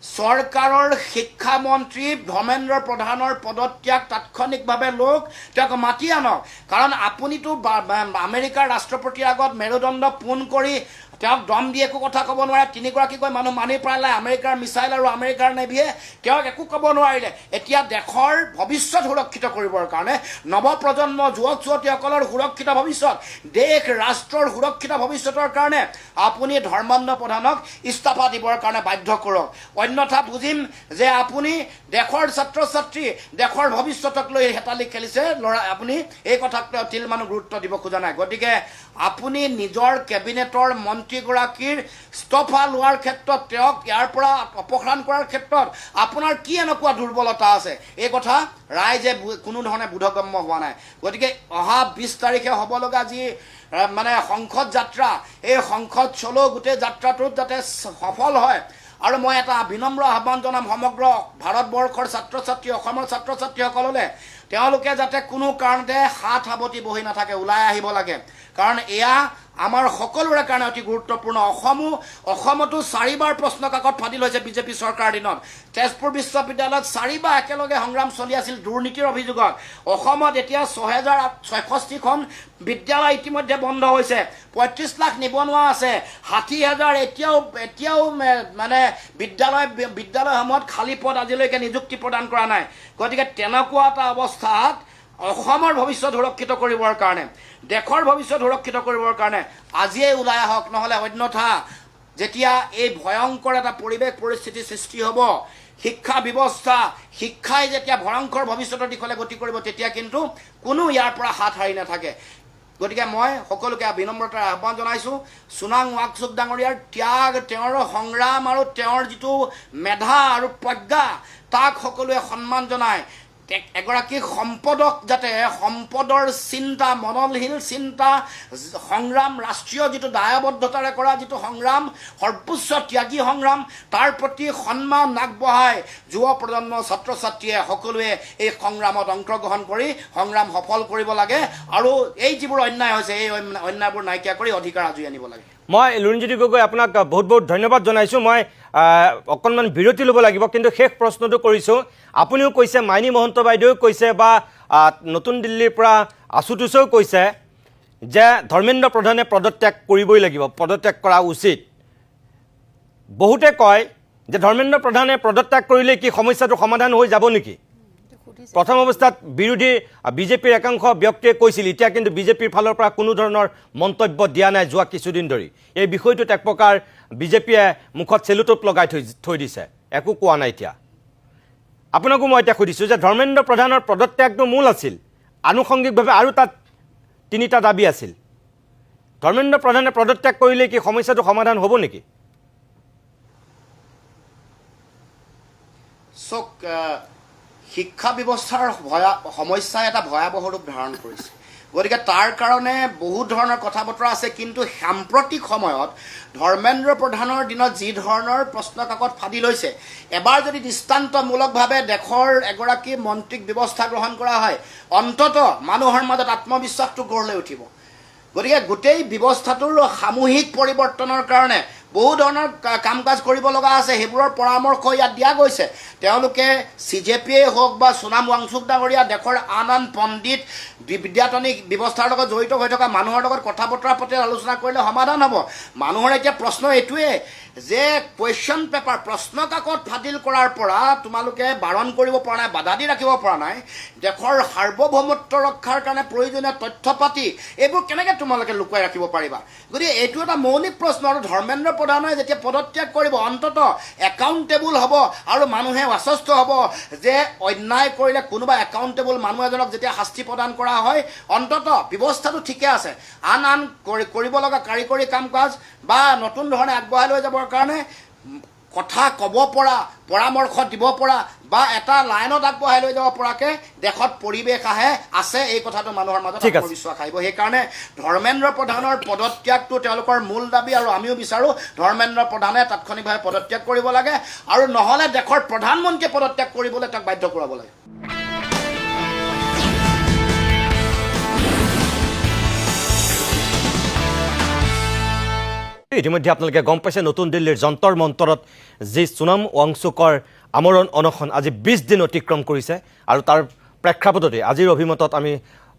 S6: চৰকাৰৰ শিক্ষামন্ত্ৰী ধৰ্মেন্দ্ৰ প্ৰধানৰ পদত্যাগ তাৎক্ষণিকভাৱে লওক, তেওঁক মাতি আনক। কাৰণ আপুনিতো আমেৰিকাৰ ৰাষ্ট্ৰপতিৰ আগত মেৰুদণ্ড পোন কৰি তেওঁক দম দি একো কথা ক'ব নোৱাৰে। তিনিগৰাকীকৈ মানুহ মানি পেলালে আমেৰিকাৰ মিছাইল আৰু আমেৰিকাৰ নেভিয়ে, তেওঁক একো ক'ব নোৱাৰিলে। এতিয়া দেশৰ ভৱিষ্যত সুৰক্ষিত কৰিবৰ কাৰণে, নৱপ্ৰজন্ম যুৱক যুৱতীসকলৰ সুৰক্ষিত ভৱিষ্যত, দেশ ৰাষ্ট্ৰৰ সুৰক্ষিত ভৱিষ্যতৰ কাৰণে আপুনি ধৰ্মেন্দ্ৰ প্ৰধানক ইস্তফা দিবৰ কাৰণে বাধ্য কৰক। অন্যথা বুজিম যে আপুনি দেশৰ ছাত্ৰ ছাত্ৰী, দেশৰ ভৱিষ্যতক লৈ হেতালি খেলিছে ল'ৰা। আপুনি এই কথাক তিল মানুহ গুৰুত্ব দিব খোজা নাই। গতিকে আপুনি নিজৰ কেবিনেটৰ মন্ত্ৰীগৰাকীৰ ইস্তফা লোৱাৰ ক্ষেত্ৰত, তেওঁক ইয়াৰ পৰা অপসাৰণ কৰাৰ ক্ষেত্ৰত আপোনাৰ কি এনেকুৱা দুৰ্বলতা আছে, এই কথা ৰাইজে কোনো ধৰণে বোধগম্য হোৱা নাই। গতিকে অহা 20 তাৰিখে হ'ব লগা যি মানে সংসদ যাত্ৰা, এই সংসদ চলো গোটেই যাত্ৰাটোত যাতে সফল হয়। আৰু মই এটা বিনম্ৰ আহ্বান জনাম সমগ্ৰ ভাৰতবৰ্ষৰ ছাত্ৰ ছাত্ৰী, অসমৰ ছাত্ৰ ছাত্ৰীসকললৈ, তেওঁলোকে যাতে কোনো কাৰণতে হাত সাৱটি বহি নাথাকে, ওলাই আহিব লাগে। কাৰণ এয়া আমাৰ সকলোৰে কাৰণে অতি গুৰুত্বপূৰ্ণ। অসমতো 4বাৰ প্ৰশ্ন কাকত ফাদিল হৈছে বিজেপি চৰকাৰৰ দিনত। তেজপুৰ বিশ্ববিদ্যালয়ত 4বাৰ একেলগে সংগ্ৰাম চলি আছিল দুৰ্নীতিৰ অভিযোগত। অসমত এতিয়া 6066খন বিদ্যালয় ইতিমধ্যে বন্ধ হৈছে, 35 লাখ নিবনুৱা আছে, 60,000 এতিয়াও মানে বিদ্যালয়সমূহত খালী পদ আজিলৈকে নিযুক্তি প্ৰদান কৰা নাই। গতিকে তেনেকুৱা এটা অৱস্থাত অসমৰ ভৱিষ্যত সুৰক্ষিত কৰিবৰ কাৰণে, দেশৰ ভৱিষ্যত সুৰক্ষিত কৰিবৰ কাৰণে আজিয়েই ওলাই আহক। নহ'লে অন্যথা যেতিয়া এই ভয়ংকৰ এটা পৰিস্থিতিৰ সৃষ্টি হ'ব, শিক্ষা ব্যৱস্থা, শিক্ষাই যেতিয়া ভয়ংকৰ ভৱিষ্যতৰ দিশলৈ গতি কৰিব, তেতিয়া কিন্তু কোনো ইয়াৰ পৰা হাত সাৰি নাথাকে। গতিকে মই সকলোকে বিনম্ৰতাৰে আহ্বান জনাইছোঁ, সোণাং ৱাকচুক ডাঙৰীয়াৰ ত্যাগ, তেওঁৰ সংগ্ৰাম আৰু তেওঁৰ যিটো মেধা আৰু প্ৰজ্ঞা, তাক সকলোৱে সন্মান জনায়। এগৰাকী সম্পদক যাতে সম্পদৰ চিন্তা, মননশীল চিন্তা, সংগ্ৰাম, ৰাষ্ট্ৰীয় যিটো দায়বদ্ধতাৰে কৰা যিটো সংগ্ৰাম, সৰ্বোচ্চ ত্যাগী সংগ্ৰাম, তাৰ প্ৰতি সন্মান আগবঢ়াই যুৱ প্ৰজন্ম, ছাত্ৰ ছাত্ৰীয়ে সকলোৱে এই সংগ্ৰামত অংশগ্ৰহণ কৰি সংগ্ৰাম সফল কৰিব লাগে। আৰু এই যিবোৰ অন্যায় হৈছে, এই অন্যায়বোৰ নাইকিয়া কৰি অধিকাৰ আজৰি আনিব লাগে।
S5: মই লুৰিণজ্যোতি গগৈ আপোনাক বহুত বহুত ধন্যবাদ জনাইছোঁ। মই অকণমান বিৰতি ল'ব লাগিব, কিন্তু শেষ প্ৰশ্নটো কৰিছোঁ। আপুনিও কৈছে, মাইনী মহন্ত বাইদেৱেও কৈছে, বা নতুন দিল্লীৰ পৰা আশুতোষেও কৈছে যে ধৰ্মেন্দ্ৰ প্ৰধানে পদত্যাগ কৰিবই লাগিব, পদত্যাগ কৰা উচিত। বহুতে কয় যে ধৰ্মেন্দ্ৰ প্ৰধানে পদত্যাগ কৰিলে কি সমস্যাটো সমাধান হৈ যাব নেকি? প্ৰথম অৱস্থাত বিজেপিৰ একাংশ ব্যক্তিয়ে কৈছিল, এতিয়া কিন্তু বিজেপিৰ ফালৰ পৰা কোনো ধৰণৰ মন্তব্য দিয়া নাই যোৱা কিছুদিন ধৰি। এই বিষয়টোত এক প্ৰকাৰ বিজেপিয়ে মুখত চেলুটোপ লগাই থৈ দিছে, একো কোৱা নাই। এতিয়া আপোনাকো মই এতিয়া সুধিছোঁ যে ধৰ্মেন্দ্ৰ প্ৰধানৰ পদত্যাগটো মূল আছিল, আনুষংগিকভাৱে আৰু তাত 3টা দাবী আছিল। ধৰ্মেন্দ্ৰ প্ৰধানে পদত্যাগ কৰিলে কি সমস্যাটো সমাধান হ'ব নেকি?
S6: শিক্ষা ব্যৱস্থাৰ সমস্যাই এটা ভয়াৱহ ৰূপ ধাৰণ কৰিছে। গতিকে তাৰ কাৰণে বহুত ধৰণৰ কথা বতৰা আছে। কিন্তু সাম্প্ৰতিক সময়ত ধৰ্মেন্দ্ৰ প্ৰধানৰ দিনত যি ধৰণৰ প্ৰশ্ন কাকত ফাদিল হৈছে, এবাৰ যদি দৃষ্টান্তমূলকভাৱে দেশৰ এগৰাকী মন্ত্ৰীক ব্যৱস্থা গ্ৰহণ কৰা হয়, অন্ততঃ মানুহৰ মাজত আত্মবিশ্বাসটো গঢ় লৈ উঠিব। গতিকে গোটেই ব্যৱস্থাটোৰ সামূহিক পৰিৱৰ্তনৰ কাৰণে বহু ধৰণৰ কাম কাজ কৰিব লগা আছে, সেইবোৰৰ পৰামৰ্শ ইয়াত দিয়া গৈছে। তেওঁলোকে CJPয়ে হওক বা সোণাম ৱাংচুক ডাঙৰীয়া, দেশৰ আন পণ্ডিত, বিদ্যাতনিক ব্যৱস্থাৰ লগত জড়িত হৈ থকা মানুহৰ লগত কথা বতৰা পাতি আলোচনা কৰিলে সমাধান হ'ব। মানুহৰ এতিয়া প্ৰশ্ন এইটোৱে যে কুৱেশ্যন পেপাৰ, প্ৰশ্ন কাকত ফাদিল কৰাৰ পৰা তোমালোকে বাৰণ কৰিব পৰা নাই, বাধা দি ৰাখিব পৰা নাই, দেশৰ সাৰ্বভৌমত্ব ৰক্ষাৰ কাৰণে প্ৰয়োজনীয় তথ্য পাতি এইবোৰ কেনেকৈ তোমালোকে লুকুৱাই ৰাখিব পাৰিবা? গতিকে এইটো এটা মৌলিক প্ৰশ্ন। আৰু ধৰ্মেন্দ্ৰ প্ৰধানে যেতিয়া পদত্যাগ কৰিব অন্তত একাউণ্টেবল হ'ব আৰু মানুহে আশ্বস্ত হ'ব যে অন্যায় কৰিলে কোনোবা একাউণ্টেবল মানুহ এজনক যেতিয়া শাস্তি প্ৰদান কৰা হয় অন্তত ব্যৱস্থাটো ঠিকে আছে আন কৰিব লগা কাৰিকৰী কাম কাজ বা নতুন ধৰণে আগবঢ়াই লৈ যাবৰ কাৰণে কথা ক'ব পৰা পৰামৰ্শ দিব পৰা বা এটা লাইনত আগবঢ়াই লৈ যাব পৰাকৈ দেশত পৰিৱেশ আছে এই কথাটো মানুহৰ মাজত আত্মবিশ্বাস আহিব সেইকাৰণে ধৰ্মেন্দ্ৰ প্ৰধানৰ পদত্যাগটো তেওঁলোকৰ মূল দাবী আৰু আমিও বিচাৰোঁ ধৰ্মেন্দ্ৰ প্ৰধানে তাৎক্ষণিকভাৱে পদত্যাগ কৰিব লাগে আৰু নহ'লে দেশৰ প্ৰধানমন্ত্ৰীয়ে পদত্যাগ কৰিবলৈ তাক বাধ্য কৰাব লাগে
S5: ইতিমধ্যে আপোনালোকে গম পাইছে নতুন দিল্লীৰ যন্তৰ মন্তৰত যি সোনম ৱাংচুকৰ আমৰণ অনশন আজি 20 দিন অতিক্ৰম কৰিছে আৰু তাৰ প্ৰেক্ষাপটতে আজিৰ অভিমতত আমি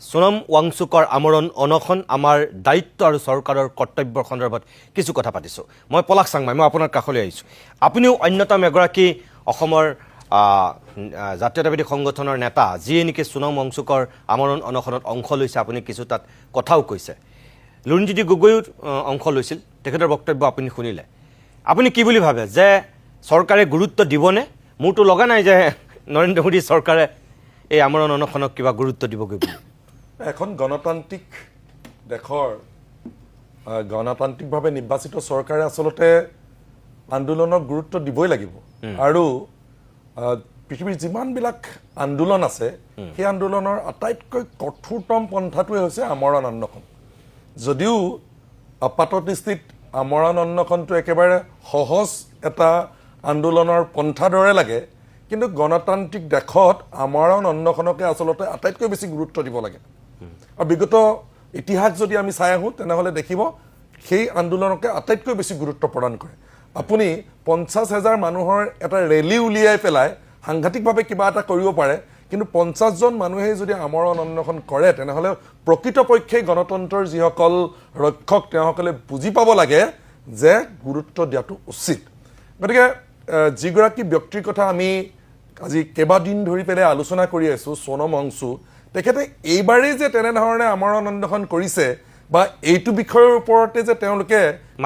S5: সোনম ৱাংচুকৰ আমৰণ অনশন আমাৰ দায়িত্ব আৰু চৰকাৰৰ কৰ্তব্যৰ সন্দৰ্ভত কিছু কথা পাতিছোঁ মই পলাশ চাংমাই মই আপোনাৰ কাষলৈ আহিছোঁ আপুনিও অন্যতম এগৰাকী অসমৰ জাতীয়তাবাদী সংগঠনৰ নেতা যিয়ে নেকি সোনম ৱাংচুকৰ আমৰণ অনশনত অংশ লৈছে আপুনি কিছু তাত কথাও কৈছে লুৰিণজ্যোতি গগৈও অংশ লৈছিল তেখেতৰ বক্তব্য আপুনি শুনিলে আপুনি কি বুলি ভাবে যে চৰকাৰে গুৰুত্ব দিবনে মোৰতো লগা নাই যে নৰেন্দ্ৰ মোদী চৰকাৰে এই আমৰণ অনশনক কিবা গুৰুত্ব দিবগৈ বুলি
S7: এখন গণতান্ত্ৰিক দেশৰ গণতান্ত্ৰিকভাৱে নিৰ্বাচিত চৰকাৰে আচলতে আন্দোলনক গুৰুত্ব দিবই লাগিব আৰু পৃথিৱীৰ যিমানবিলাক আন্দোলন আছে সেই আন্দোলনৰ আটাইতকৈ কঠোৰতম পন্থাটোৱে হৈছে আমৰণ অনশন যদিও আপাতদৃষ্টিত আমৰণ অনশনটো একেবাৰে সহজ এটা আন্দোলনৰ পন্থা দৰে লাগে কিন্তু গণতান্ত্ৰিক দেশত আমৰণ অনশনকে আচলতে আটাইতকৈ বেছি গুৰুত্ব দিব লাগে আৰু বিগত ইতিহাস যদি আমি চাই আহোঁ তেনেহ'লে দেখিব সেই আন্দোলনকে আটাইতকৈ বেছি গুৰুত্ব প্ৰদান কৰে আপুনি 50,000 মানুহৰ এটা ৰেলী উলিয়াই পেলাই সাংঘাতিকভাৱে কিবা এটা কৰিব পাৰে কিন্তু 50জন মানুহে যদি আমৰণ অনশন কৰে তেনেহ'লে প্ৰকৃতপক্ষে গণতন্ত্ৰৰ যিসকল ৰক্ষক তেওঁলোকে বুজি পাব লাগে যে গুৰুত্ব দিয়াটো উচিত গতিকে যিগৰাকী ব্যক্তিৰ কথা আমি আজি কেইবাদিন ধৰি পেলাই আলোচনা কৰি আছোঁ সোনম ৱাংচু তেখেতে এইবাৰেই যে তেনেধৰণে আমৰণ অনশন কৰিছে বা এইটো বিষয়ৰ ওপৰতে যে তেওঁলোকে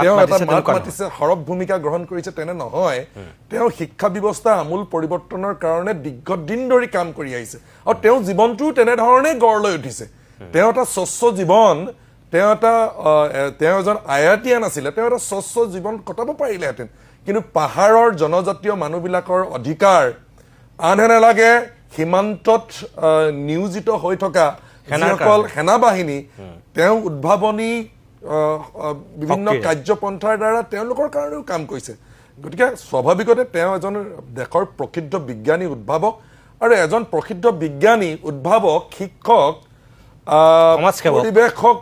S7: এটা মাত মাতিছে সৰব ভূমিকা গ্ৰহণ কৰিছে তেনে নহয় তেওঁ শিক্ষা ব্যৱস্থা আমূল পৰিৱৰ্তনৰ কাৰণে দীৰ্ঘদিন ধৰি কাম কৰি আহিছে আৰু তেওঁ জীৱনটোও তেনেধৰণে গঢ় লৈ উঠিছে তেওঁ এটা স্বচ্ছ জীৱন তেওঁ এজন আয়াতীয়ান আছিলে তেওঁ এটা স্বচ্ছ জীৱন কটাব পাৰিলেহেঁতেন কিন্তু পাহাৰৰ জনজাতীয় মানুহবিলাকৰ অধিকাৰ আনহে নালাগে সীমান্তত নিয়োজিত হৈ থকা যিসকল সেনাবাহিনী তেওঁ উদ্ভাৱনী বিভিন্ন কাৰ্যপন্থাৰ দ্বাৰা তেওঁলোকৰ কাৰণেও কাম কৰিছে গতিকে স্বাভাৱিকতে তেওঁ এজন দেশৰ প্ৰসিদ্ধ বিজ্ঞানী উদ্ভাৱক আৰু এজন প্ৰসিদ্ধ বিজ্ঞানী উদ্ভাৱক শিক্ষক পৰিৱেশক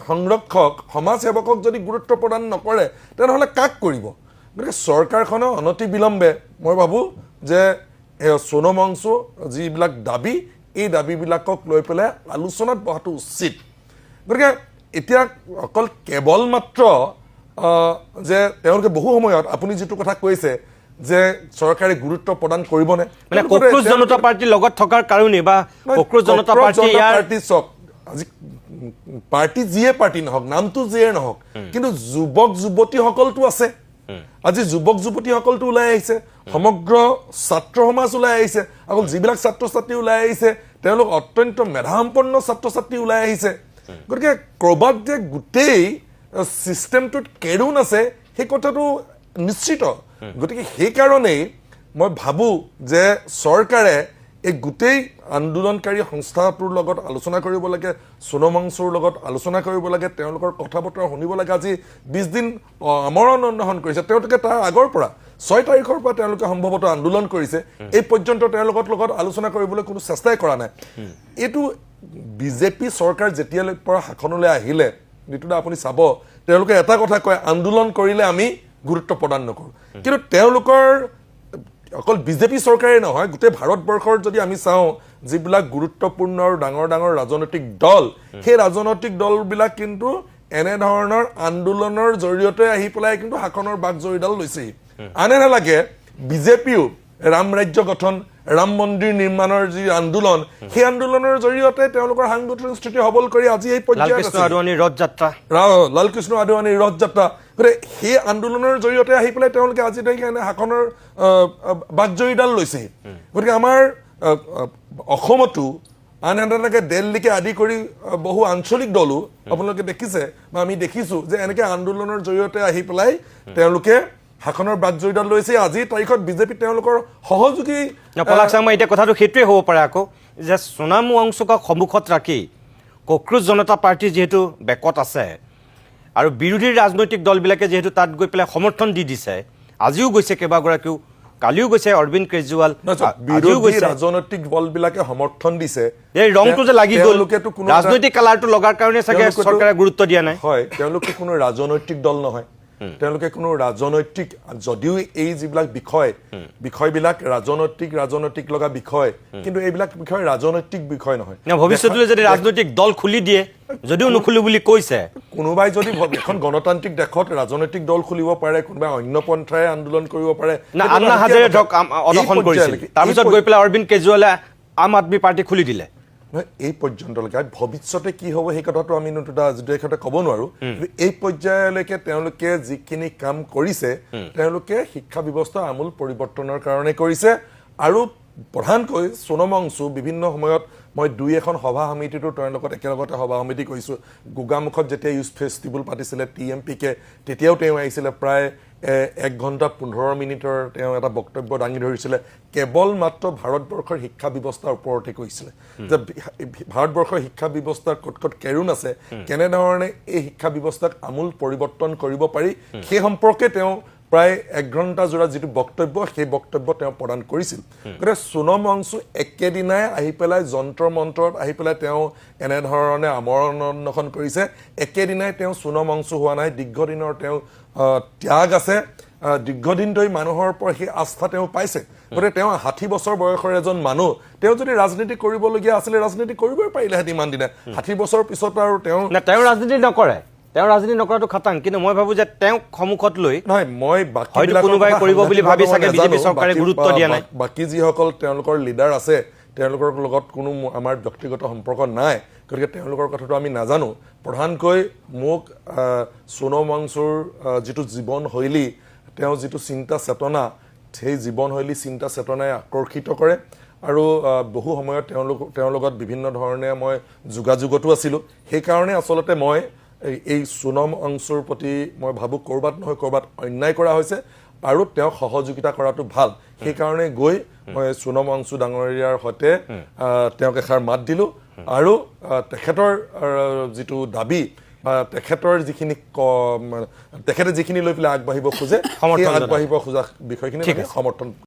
S7: সংৰক্ষক সমাজসেৱকক যদি গুৰুত্ব প্ৰদান নকৰে তেনেহ'লে কাক কৰিব গতিকে চৰকাৰখনে অনতি বিলম্বে মই ভাবোঁ যে সোনম ৱাংচু যিবিলাক দাবী এই দাবীবিলাকক লৈ পেলাই আলোচনাত বহাটো উচিত গতিকে এতিয়া অকল কেৱল মাত্ৰ যে তেওঁলোকে বহু সময়ত আপুনি যিটো কথা কৈছে যে চৰকাৰে গুৰুত্ব প্ৰদান কৰিবনে
S5: মানে কক্ৰোচ জনতা পাৰ্টিৰ লগত থকাৰ কাৰণে বা কক্ৰোচ জনতা পাৰ্টি
S7: চক আজি পাৰ্টি যিয়ে পাৰ্টি নহওক নামটো যিয়ে নহওক কিন্তু যুৱক যুৱতীসকলতো আছে আজি যুৱক যুৱতীসকলতো ওলাই আহিছে সমগ্ৰ ছাত্ৰ সমাজ ওলাই আহিছে অকল যিবিলাক ছাত্ৰ ছাত্ৰী ওলাই আহিছে তেওঁলোক অত্যন্ত মেধাসম্পন্ন ছাত্ৰ ছাত্ৰী ওলাই আহিছে গতিকে ক'ৰবাত যে গোটেই ছিষ্টেমটোত কেৰুণ আছে সেই কথাটো নিশ্চিত গতিকে সেইকাৰণেই মই ভাবোঁ যে চৰকাৰে এই গোটেই আন্দোলনকাৰী সংস্থাটোৰ লগত আলোচনা কৰিব লাগে সোনম ৱাংচুৰ লগত আলোচনা কৰিব লাগে তেওঁলোকৰ কথা বতৰা শুনিব লাগে আজি 20 দিন আমৰণ অনশন কৰিছে তেওঁলোকে তাৰ আগৰ পৰা 6 তাৰিখৰ পৰা তেওঁলোকে সম্ভৱতঃ আন্দোলন কৰিছে এই পৰ্যন্ত তেওঁলোকৰ লগত আলোচনা কৰিবলৈ কোনো চেষ্টাই কৰা নাই এইটো বিজেপি চৰকাৰ যেতিয়ালৈ পৰা শাসনলৈ আহিলে নিতুদা আপুনি চাব তেওঁলোকে এটা কথা কয় আন্দোলন কৰিলে আমি গুৰুত্ব প্ৰদান নকৰোঁ কিন্তু তেওঁলোকৰ অকল বিজেপি চৰকাৰে নহয় গোটেই ভাৰতবৰ্ষৰ যদি আমি চাওঁ যিবিলাক গুৰুত্বপূৰ্ণ আৰু ডাঙৰ ডাঙৰ ৰাজনৈতিক দল সেই ৰাজনৈতিক দলবিলাক কিন্তু এনেধৰণৰ আন্দোলনৰ জৰিয়তে আহি পেলাই কিন্তু শাসনৰ বাক জৰিডাল লৈছেহি আনে নালাগে বিজেপিও ৰাম ৰাজ্য গঠন, ৰাম মন্দিৰ নিৰ্মাণৰ যি আন্দোলন, সেই আন্দোলনৰ জৰিয়তে তেওঁলোকৰ সাংগঠনিক স্থিতি সবল কৰি আজি এই পৰ্যায়ত
S5: লালকৃষ্ণ
S7: আছে।
S5: আদৱানীৰ ৰথযাত্ৰা,
S7: লালকৃষ্ণ আদৱানীৰ ৰথযাত্ৰা, গতিকে সেই আন্দোলনৰ জৰিয়তে আহি পেলাই তেওঁলোকে আজি এনে শাসনৰ বাকজৰীডাল লৈছে। গতিকে আমাৰ অসমতো আন এনেকৈ দিল্লীকে আদি কৰি বহু আঞ্চলিক দলো আপোনালোকে দেখিছে বা আমি দেখিছোঁ যে এনেকৈ আন্দোলনৰ জৰিয়তে আহি পেলাই তেওঁলোকে শাসনৰ বাকজৰীডাল লৈছে। আজিৰ তাৰিখত বিজেপি তেওঁলোকৰ সহযোগী।
S5: পলাশ চাংমা, এতিয়া কথাটো সেইটোৱে হ'ব পাৰে আকৌ যে সোণাম ৱাংচুকক সন্মুখত ৰাখি কক্ৰোচ জনতা পাৰ্টি যিহেতু বেকত আছে আৰু বিৰোধী ৰাজনৈতিক দলবিলাকে যিহেতু তাত গৈ পেলাই সমৰ্থন দি দিছে, আজিও গৈছে কেইবাগৰাকীও, কালিও গৈছে অৰবিন্দ কেজৰিৱাল, আজিও
S7: বিৰোধী
S5: গৈছে।
S7: ৰাজনৈতিক দলবিলাকে সমৰ্থন দিছে,
S5: এই ৰংটো যে লাগি গ'ল,
S7: তেওঁলোকেতো কোনো
S5: ৰাজনৈতিক কালাৰটো লগাৰ কাৰণে চাগে
S7: তেওঁলোকেতো-
S5: চৰকাৰে গুৰুত্ব দিয়া নাই।
S7: হয়, তেওঁলোকে কোনো ৰাজনৈতিক দল নহয়, তেওঁলোকে কোনো ৰাজনৈতিক, যদিও এই যিবিলাক বিষয়বিলাক ৰাজনৈতিক লগা বিষয়, কিন্তু এইবিলাক বিষয় ৰাজনৈতিক বিষয় নহয়।
S5: ভৱিষ্যতলৈ যদি ৰাজনৈতিক দল খুলি দিয়ে, যদিও নুখুলো বুলি কৈছে,
S7: কোনোবাই যদি এখন গণতান্ত্ৰিক দেশত ৰাজনৈতিক দল খুলিব পাৰে, কোনোবাই অন্য পন্থাৰে আন্দোলন কৰিব পাৰে।
S5: না আন্না হাজাৰে ধৰক অনশন কৰিছিল, তাৰপিছত গৈ পেলাই অৰবিন্দ কেজৰিৱালে আম আদমি পাৰ্টি খুলি দিলে।
S7: এই পৰ্যন্তলৈকে ভৱিষ্যতে কি হ'ব সেই কথাটো আমি যিটো ক'ব নোৱাৰো, কিন্তু এই পৰ্যায়লৈকে তেওঁলোকে যিখিনি কাম কৰিছে, তেওঁলোকে শিক্ষা ব্যৱস্থা আমূল পৰিৱৰ্তনৰ কাৰণে কৰিছে। আৰু প্ৰধানকৈ সোণম ৱাংচু বিভিন্ন সময়ত মই 2-এখন সভা সমিতিটো তেওঁৰ লগত একেলগতে সভা সমিতি কৰিছোঁ। গোগামুখত যেতিয়া ইউথ ফেষ্টিভেল পাতিছিলে TMPকে, তেতিয়াও তেওঁ আহিছিলে, প্ৰায় 1 ঘণ্টা 15 মিনিটৰ তেওঁ এটা বক্তব্য দাঙি ধৰিছিলে, কেৱল মাত্ৰ ভাৰতবৰ্ষৰ শিক্ষা ব্যৱস্থাৰ ওপৰতে কৈছিলে যে ভাৰতবৰ্ষৰ শিক্ষা ব্যৱস্থাৰ ক'ত কেৰুণ আছে, কেনেধৰণে এই শিক্ষা ব্যৱস্থাক আমূল পৰিৱৰ্তন কৰিব পাৰি, সেই সম্পৰ্কে তেওঁ প্ৰায় 1 ঘণ্টা জোৰা যিটো বক্তব্য, সেই বক্তব্য তেওঁ প্ৰদান কৰিছিল। গতিকে সোণম ৱাংচু একেদিনাই আহি পেলাই যন্ত্ৰ মন্ত্ৰত আহি পেলাই তেওঁ এনেধৰণে আমৰণ অনশন কৰিছে, একেদিনাই তেওঁ সোণম ৱাংচু হোৱা নাই। দীৰ্ঘদিনৰ তেওঁ ত্যাগ আছে, দীৰ্ঘদিন ধৰি মানুহৰ পৰা সেই আস্থা তেওঁ পাইছে। গতিকে তেওঁ 60 বছৰ বয়সৰ এজন মানুহ, তেওঁ যদি ৰাজনীতি কৰিবলগীয়া আছিলে ৰাজনীতি কৰিবই পাৰিলেহেঁতেন ইমান দিনে। 60 বছৰ পিছত আৰু তেওঁ
S5: ৰাজনীতি নকৰে, তেওঁ ৰাজনীতি নকৰাটো খাটাং, কিন্তু মই ভাবো যে তেওঁক সন্মুখত লৈ
S7: নহয়, মই
S5: হয়তো কোনোবাই কৰিব বুলি ভাবি চাগে বিজেপি চৰকাৰে গুৰুত্ব দিয়া নাই।
S7: বাকী যিসকল তেওঁলোকৰ লিডাৰ আছে, তেওঁলোকৰ লগত কোনো আমাৰ ব্যক্তিগত সম্পৰ্ক নাই, গতিকে তেওঁলোকৰ কথাটো আমি নাজানো। প্ৰধানকৈ মোক সোণম ৱাংচুৰ যিটো জীৱনশৈলী, তেওঁ যিটো চিন্তা চেতনা, সেই জীৱনশৈলী চিন্তা চেতনাই আকৰ্ষিত কৰে। আৰু বহু সময়ত তেওঁৰ লগত বিভিন্ন ধৰণে মই যোগাযোগতো আছিলোঁ। সেইকাৰণে আচলতে মই এই সোণম ৱাংচুৰ প্ৰতি মই ভাবোঁ ক'ৰবাত নহয় ক'ৰবাত অন্যায় কৰা হৈছে আৰু তেওঁক সহযোগিতা কৰাটো ভাল। সেইকাৰণে গৈ মই সোণম ৱাংচু ডাঙৰীয়াৰ সৈতে তেওঁক এষাৰ মাত দিলোঁ আৰু তেখেতৰ যিটো দাবী বা তেখেতৰ তেখেতে যিখিনি লৈ পেলাই আগবাঢ়িব খোজে, সেই আগবাঢ়িব খোজা বিষয়খিনি সমৰ্থন